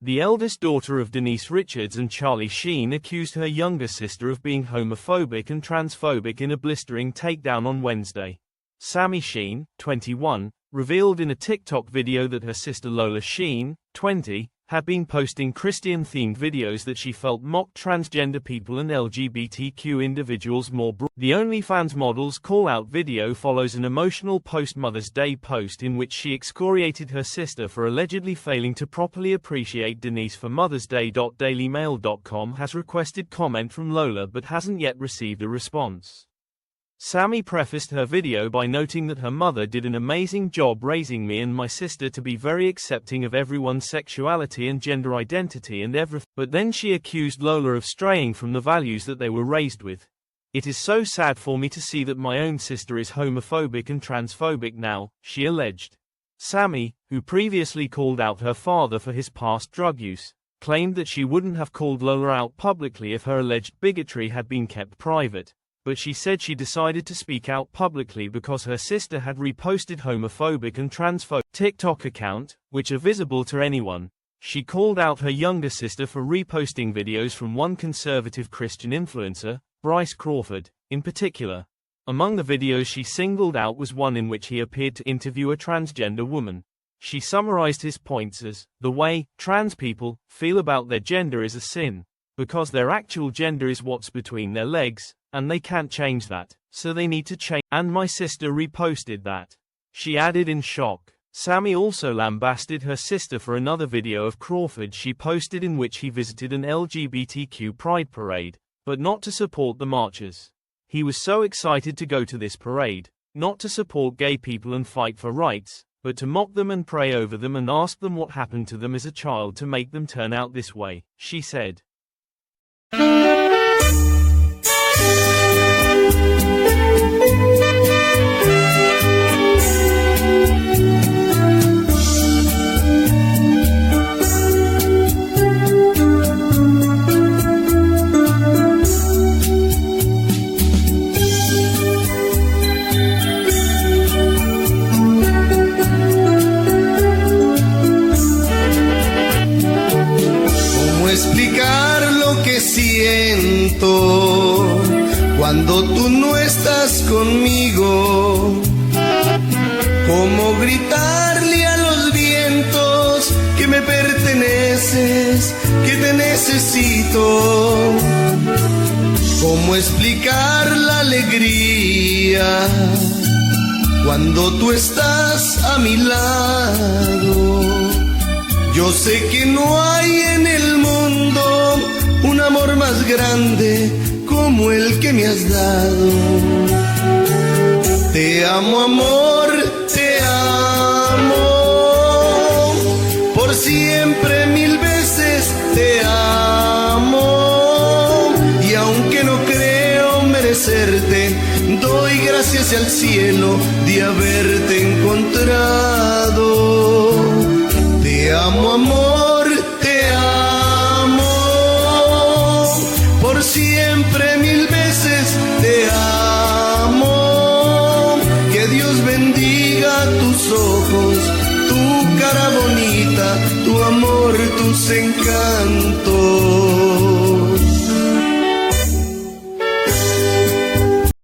The eldest daughter of Denise Richards and Charlie Sheen accused her younger sister of being homophobic and transphobic in a blistering takedown on Wednesday. Sami Sheen, 21, revealed in a TikTok video that her sister Lola Sheen, 20, had been posting Christian-themed videos that she felt mocked transgender people and LGBTQ individuals more broadly. The OnlyFans model's call-out video follows an emotional post-Mother's Day post in which she excoriated her sister for allegedly failing to properly appreciate Denise for Mother's Day. DailyMail.com has requested comment from Lola but hasn't yet received a response. Sami prefaced her video by noting that her mother did an amazing job raising me and my sister to be very accepting of everyone's sexuality and gender identity and everything. But then she accused Lola of straying from the values that they were raised with. It is so sad for me to see that my own sister is homophobic and transphobic now, she alleged. Sami, who previously called out her father for his past drug use, claimed that she wouldn't have called Lola out publicly if her alleged bigotry had been kept private. But she said she decided to speak out publicly because her sister had reposted homophobic and transphobic TikTok account, which are visible to anyone. She called out her younger sister for reposting videos from one conservative Christian influencer, Bryce Crawford, in particular. Among the videos she singled out was one in which he appeared to interview a transgender woman. She summarized his points as, "The way trans people feel about their gender is a sin, because their actual gender is what's between their legs, and they can't change that, so they need to change." And my sister reposted that, she added in shock. Sami also lambasted her sister for another video of Crawford she posted in which he visited an LGBTQ pride parade, but not to support the marchers. He was so excited to go to this parade, not to support gay people and fight for rights, but to mock them and pray over them and ask them what happened to them as a child to make them turn out this way, she said. Explicar lo que siento cuando tú no estás conmigo, cómo gritarle a los vientos que me perteneces, que te necesito, cómo explicar la alegría cuando tú estás a mi lado. Yo sé que no hay en el mundo un amor más grande como el que me has dado. Te amo, amor, te amo, por siempre 1000 veces te amo. Y aunque no creo merecerte, doy gracias al cielo de haberte encontrado. Te amo, amor, te amo, por siempre 1000 veces te amo. Que Dios bendiga tus ojos, tu cara bonita, tu amor, tus encantos.